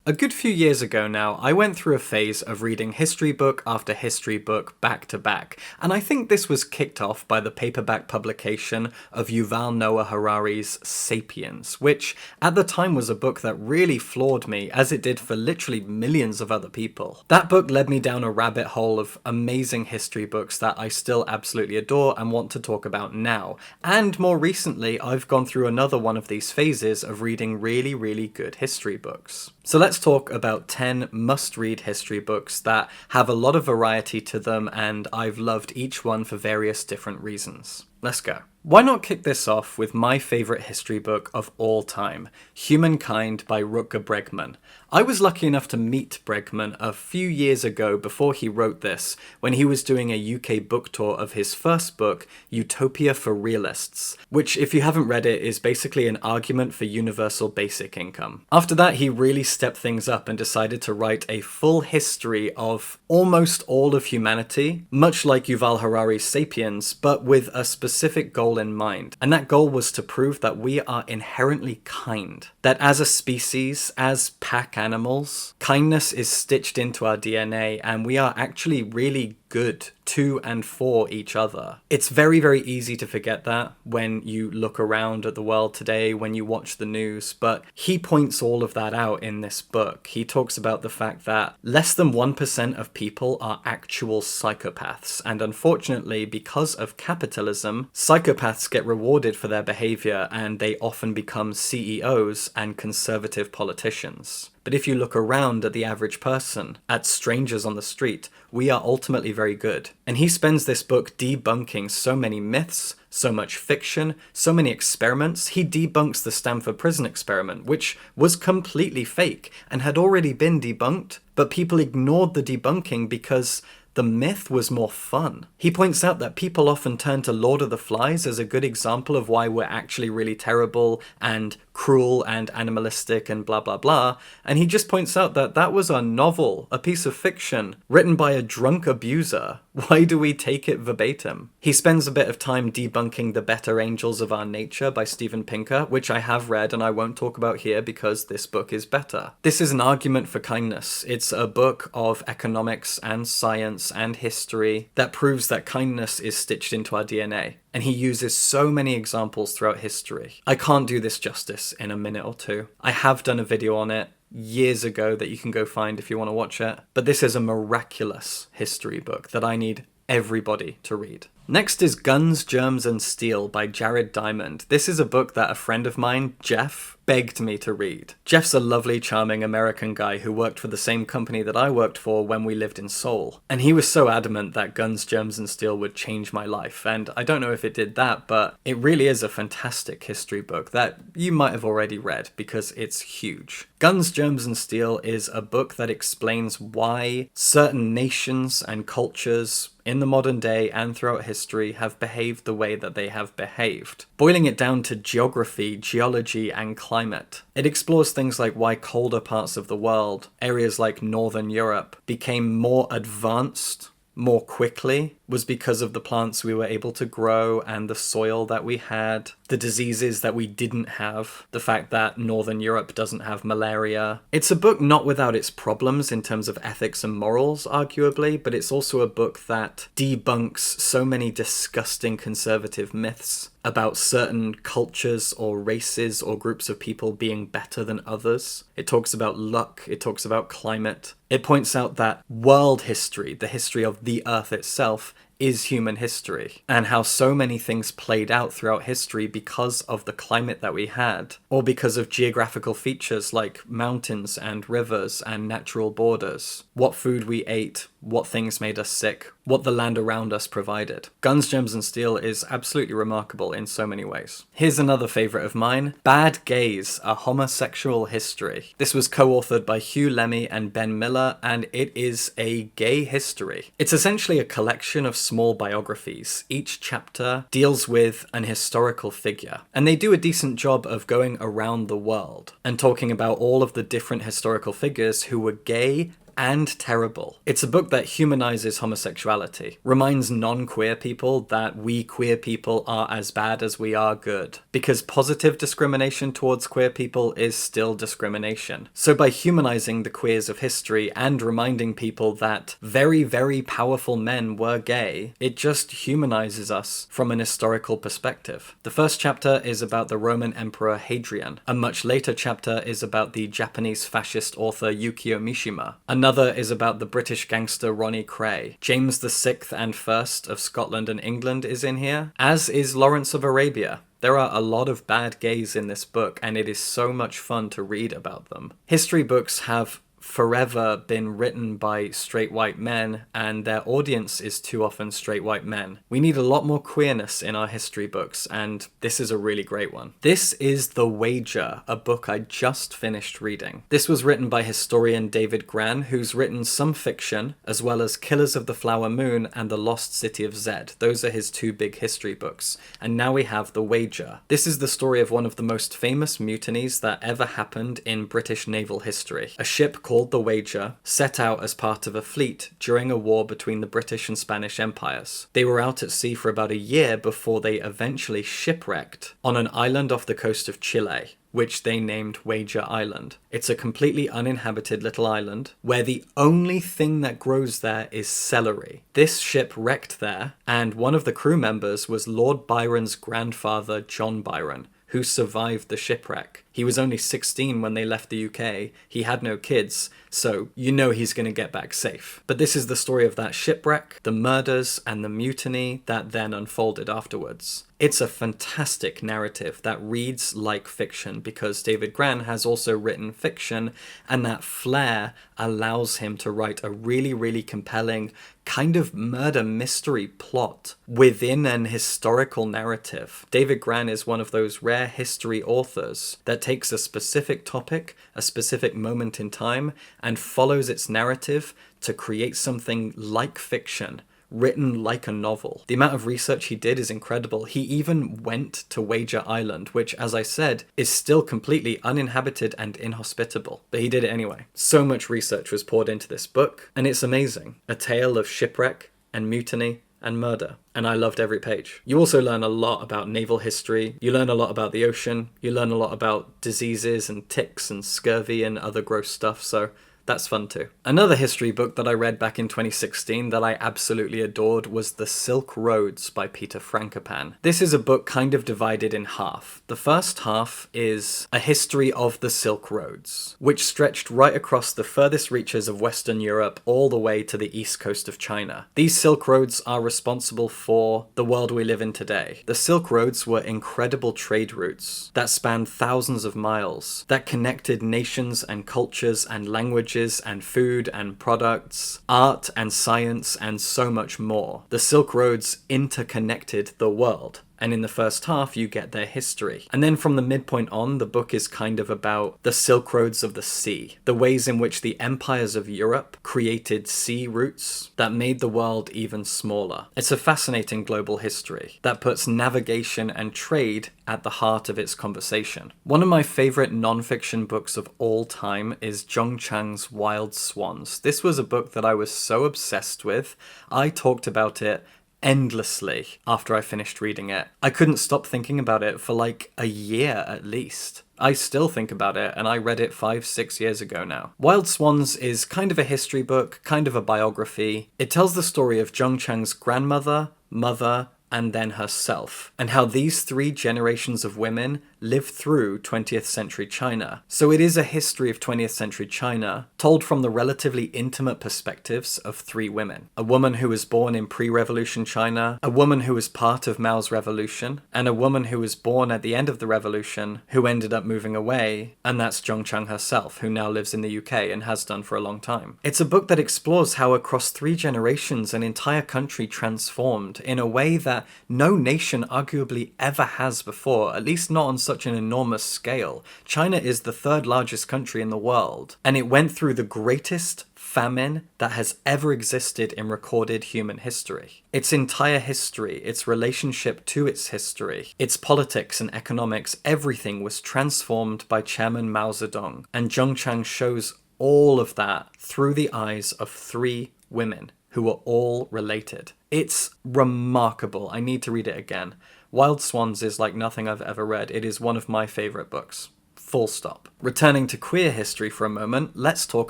A good few years ago now, I went through a phase of reading history book after history book back to back, and I think this was kicked off by the paperback publication of Yuval Noah Harari's Sapiens, which at the time was a book that really floored me, as it did for literally millions of other people. That book led me down a rabbit hole of amazing history books that I still absolutely adore and want to talk about now, and more recently I've gone through another one of these phases of reading really good history books. So let's talk about 10 must-read history books that have a lot of variety to them, and I've loved each one for various different reasons. Let's go. Why not kick this off with my favourite history book of all time, Humankind by Rutger Bregman. I was lucky enough to meet Bregman a few years ago before he wrote this, when he was doing a UK book tour of his first book, Utopia for Realists, which, if you haven't read it, is basically an argument for universal basic income. After that, he really stepped things up and decided to write a full history of almost all of humanity, much like Yuval Harari's Sapiens, but with a specific goal in mind. And that goal was to prove that we are inherently kind. That as a species, as pack animals, kindness is stitched into our DNA, and we are actually really good to and for each other. It's very easy to forget that when you look around at the world today, when you watch the news, but he points all of that out in this book. He talks about the fact that less than 1% of people are actual psychopaths, and unfortunately, because of capitalism, psychopaths get rewarded for their behavior, and they often become CEOs and conservative politicians. But if you look around at the average person, at strangers on the street, we are ultimately very good. And he spends this book debunking so many myths, so much fiction, so many experiments. He debunks the Stanford Prison Experiment, which was completely fake and had already been debunked, but people ignored the debunking because the myth was more fun. He points out that people often turn to Lord of the Flies as a good example of why we're actually really terrible and cruel and animalistic and blah blah blah, and he just points out that that was a novel, a piece of fiction, written by a drunk abuser. Why do we take it verbatim? He spends a bit of time debunking The Better Angels of Our Nature by Steven Pinker, which I have read and I won't talk about here because this book is better. This is an argument for kindness. It's a book of economics and science and history that proves that kindness is stitched into our DNA. And he uses so many examples throughout history. I can't do this justice in a minute or two. I have done a video on it years ago that you can go find if you want to watch it. But this is a miraculous history book that I need everybody to read. Next is Guns, Germs and Steel by Jared Diamond. This is a book that a friend of mine, Jeff, begged me to read. Jeff's a lovely, charming American guy who worked for the same company that I worked for when we lived in Seoul. And he was so adamant that Guns, Germs and Steel would change my life. And I don't know if it did that, but it really is a fantastic history book that you might have already read because it's huge. Guns, Germs and Steel is a book that explains why certain nations and cultures in the modern day and throughout history have behaved the way that they have behaved. Boiling it down to geography, geology and climate. It explores things like why colder parts of the world, areas like Northern Europe, became more advanced more quickly was because of the plants we were able to grow and the soil that we had, the diseases that we didn't have, the fact that Northern Europe doesn't have malaria. It's a book not without its problems in terms of ethics and morals, arguably, but it's also a book that debunks so many disgusting conservative myths about certain cultures or races or groups of people being better than others. It talks about luck, it talks about climate. It points out that world history, the history of the Earth itself, is human history, and how so many things played out throughout history because of the climate that we had, or because of geographical features like mountains and rivers and natural borders, what food we ate, what things made us sick, what the land around us provided. Guns, Gems and Steel is absolutely remarkable in so many ways. Here's another favourite of mine, Bad Gays, A Homosexual History. This was co-authored by Hugh Lemmy and Ben Miller, and it is a gay history. It's essentially a collection of small biographies. Each chapter deals with an historical figure, and they do a decent job of going around the world and talking about all of the different historical figures who were gay and terrible. It's a book that humanizes homosexuality, reminds non-queer people that we queer people are as bad as we are good, because positive discrimination towards queer people is still discrimination. So by humanizing the queers of history and reminding people that very, very powerful men were gay, it just humanizes us from an historical perspective. The first chapter is about the Roman Emperor Hadrian. A much later chapter is about the Japanese fascist author Yukio Mishima. Another is about the British gangster Ronnie Cray. James VI and I of Scotland and England is in here, as is Lawrence of Arabia. There are a lot of bad gays in this book, and it is so much fun to read about them. History books have forever been written by straight white men, and their audience is too often straight white men. We need a lot more queerness in our history books, and this is a really great one. This is The Wager, a book I just finished reading. This was written by historian David Grann, who's written some fiction, as well as Killers of the Flower Moon and The Lost City of Zed. Those are his two big history books. And now we have The Wager. This is the story of one of the most famous mutinies that ever happened in British naval history. A ship called The Wager set out as part of a fleet during a war between the British and Spanish empires. They were out at sea for about a year before they eventually shipwrecked on an island off the coast of Chile, which they named Wager Island. It's a completely uninhabited little island where the only thing that grows there is celery. This ship wrecked there, and one of the crew members was Lord Byron's grandfather, John Byron, who survived the shipwreck. He was only 16 when they left the UK, he had no kids, so you know he's going to get back safe. But this is the story of that shipwreck, the murders, and the mutiny that then unfolded afterwards. It's a fantastic narrative that reads like fiction because David Grann has also written fiction, and that flair allows him to write a really, really compelling kind of murder mystery plot within an historical narrative. David Grann is one of those rare history authors that takes a specific topic, a specific moment in time, and follows its narrative to create something like fiction, written like a novel. The amount of research he did is incredible. He even went to Wager Island, which, as I said, is still completely uninhabited and inhospitable. But he did it anyway. So much research was poured into this book, and it's amazing. A tale of shipwreck and mutiny and murder, and I loved every page. You also learn a lot about naval history, you learn a lot about the ocean, you learn a lot about diseases and ticks and scurvy and other gross stuff, so that's fun too. Another history book that I read back in 2016 that I absolutely adored was The Silk Roads by Peter Frankopan. This is a book kind of divided in half. The first half is a history of the Silk Roads, which stretched right across the furthest reaches of Western Europe all the way to the east coast of China. These Silk Roads are responsible for the world we live in today. The Silk Roads were incredible trade routes that spanned thousands of miles, that connected nations and cultures and languages and food and products, art and science, and so much more. The Silk Roads interconnected the world. And in the first half, you get their history. And then from the midpoint on, the book is kind of about the Silk Roads of the sea, the ways in which the empires of Europe created sea routes that made the world even smaller. It's a fascinating global history that puts navigation and trade at the heart of its conversation. One of my favorite non-fiction books of all time is Zhong Chang's Wild Swans. This was a book that I was so obsessed with. I talked about it endlessly after I finished reading it. I couldn't stop thinking about it for like a year at least. I still think about it, and I read it 5-6 years ago now. Wild Swans is kind of a history book, kind of a biography. It tells the story of Zhong Chang's grandmother, mother, and then herself, and how these 3 generations of women lived through 20th century China. So it is a history of 20th century China, told from the relatively intimate perspectives of 3 women. A woman who was born in pre-revolution China, a woman who was part of Mao's revolution, and a woman who was born at the end of the revolution who ended up moving away, and that's Zhong Chang herself, who now lives in the UK and has done for a long time. It's a book that explores how across 3 generations an entire country transformed in a way that no nation arguably ever has before, at least not on such an enormous scale. China is the 3rd largest country in the world, and it went through the greatest famine that has ever existed in recorded human history. Its entire history, its relationship to its history, its politics and economics, everything was transformed by Chairman Mao Zedong, and Zhong Chang shows all of that through the eyes of 3 women who were all related. It's remarkable. I need to read it again. Wild Swans is like nothing I've ever read. It is one of my favourite books. Full stop. Returning to queer history for a moment, let's talk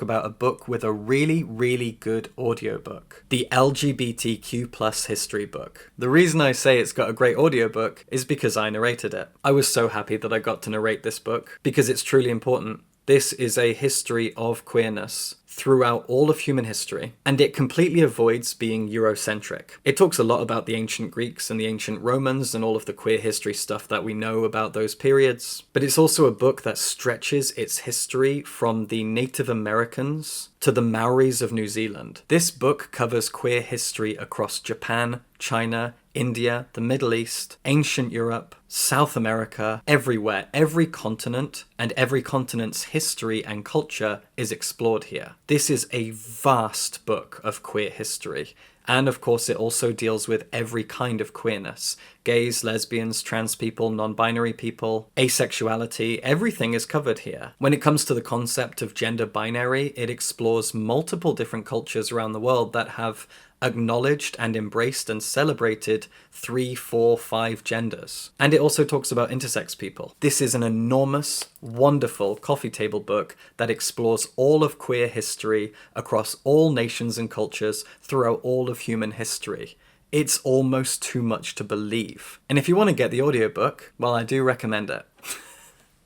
about a book with a really, really good audiobook. The LGBTQ+ history book. The reason I say it's got a great audiobook is because I narrated it. I was so happy that I got to narrate this book because it's truly important. This is a history of queerness throughout all of human history, and it completely avoids being Eurocentric. It talks a lot about the ancient Greeks and the ancient Romans and all of the queer history stuff that we know about those periods, but it's also a book that stretches its history from the Native Americans to the Maoris of New Zealand. This book covers queer history across Japan, China, India, the Middle East, ancient Europe, South America, everywhere. Every continent and every continent's history and culture is explored here. This is a vast book of queer history. And of course, it also deals with every kind of queerness. Gays, lesbians, trans people, non-binary people, asexuality, everything is covered here. When it comes to the concept of gender binary, it explores multiple different cultures around the world that have acknowledged and embraced and celebrated 3, 4, 5 genders. And it also talks about intersex people. This is an enormous, wonderful coffee table book that explores all of queer history across all nations and cultures throughout all of human history. It's almost too much to believe. And if you want to get the audiobook, well, I do recommend it.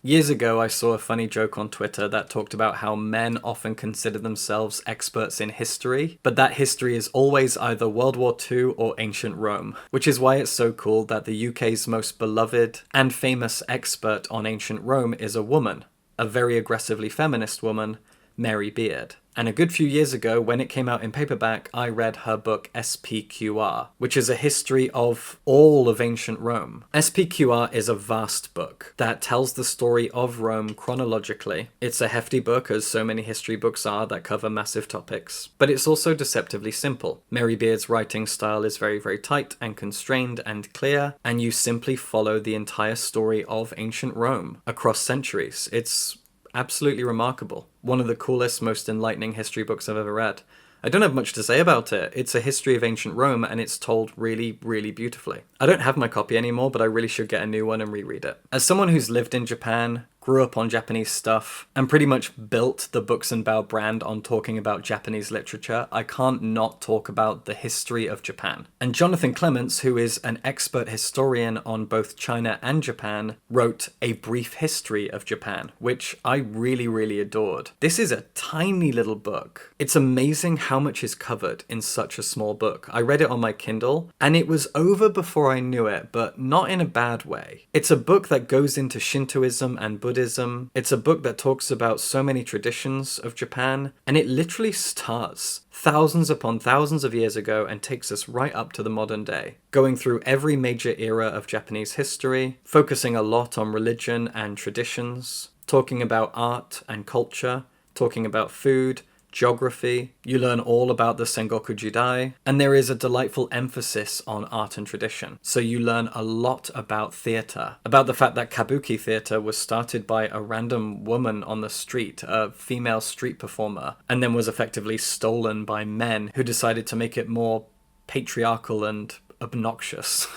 Years ago, I saw a funny joke on Twitter that talked about how men often consider themselves experts in history, but that history is always either World War II or ancient Rome, which is why it's so cool that the UK's most beloved and famous expert on ancient Rome is a woman, a very aggressively feminist woman, Mary Beard. And a good few years ago, when it came out in paperback, I read her book SPQR, which is a history of all of ancient Rome. SPQR is a vast book that tells the story of Rome chronologically. It's a hefty book, as so many history books are that cover massive topics, but it's also deceptively simple. Mary Beard's writing style is very, very tight and constrained and clear, and you simply follow the entire story of ancient Rome across centuries. It's absolutely remarkable. One of the coolest, most enlightening history books I've ever read. I don't have much to say about it. It's a history of ancient Rome, and it's told really, really beautifully. I don't have my copy anymore, but I really should get a new one and reread it. As someone who's lived in Japan, grew up on Japanese stuff, and pretty much built the Books and Bao brand on talking about Japanese literature, I can't not talk about the history of Japan. And Jonathan Clements, who is an expert historian on both China and Japan, wrote A Brief History of Japan, which I really, really adored. This is a tiny little book. It's amazing how much is covered in such a small book. I read it on my Kindle, and it was over before I knew it, but not in a bad way. It's a book that goes into Shintoism and Buddhism. It's a book that talks about so many traditions of Japan, and it literally starts thousands upon thousands of years ago and takes us right up to the modern day, going through every major era of Japanese history, focusing a lot on religion and traditions, talking about art and culture, talking about food, geography. You learn all about the Sengoku Jidai, and there is a delightful emphasis on art and tradition. So you learn a lot about theatre, about the fact that kabuki theatre was started by a random woman on the street, a female street performer, and then was effectively stolen by men who decided to make it more patriarchal and obnoxious.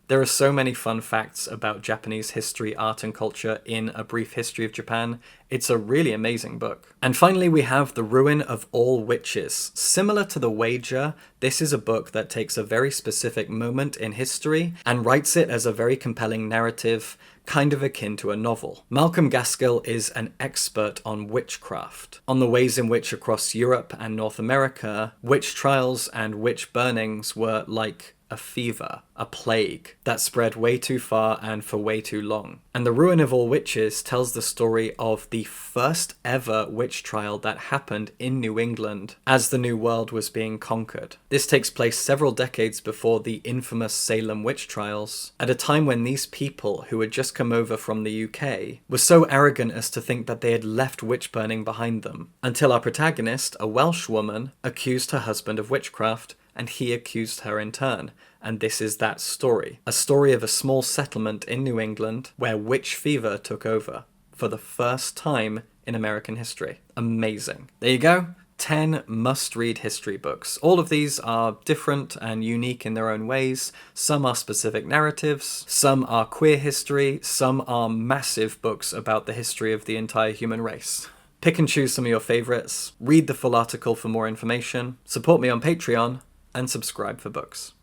There are so many fun facts about Japanese history, art, and culture in A Brief History of Japan. It's a really amazing book. And finally, we have The Ruin of All Witches. Similar to The Wager, this is a book that takes a very specific moment in history and writes it as a very compelling narrative, kind of akin to a novel. Malcolm Gaskill is an expert on witchcraft, on the ways in which across Europe and North America, witch trials and witch burnings were like a fever, a plague, that spread way too far and for way too long. And The Ruin of All Witches tells the story of the first ever witch trial that happened in New England as the New World was being conquered. This takes place several decades before the infamous Salem witch trials, at a time when these people who had just come over from the UK were so arrogant as to think that they had left witch burning behind them, until our protagonist, a Welsh woman, accused her husband of witchcraft, and he accused her in turn. And this is that story. A story of a small settlement in New England where witch fever took over for the first time in American history. Amazing. There you go. 10 must-read history books. All of these are different and unique in their own ways. Some are specific narratives, some are queer history, some are massive books about the history of the entire human race. Pick and choose some of your favorites, read the full article for more information, support me on Patreon, and subscribe for books.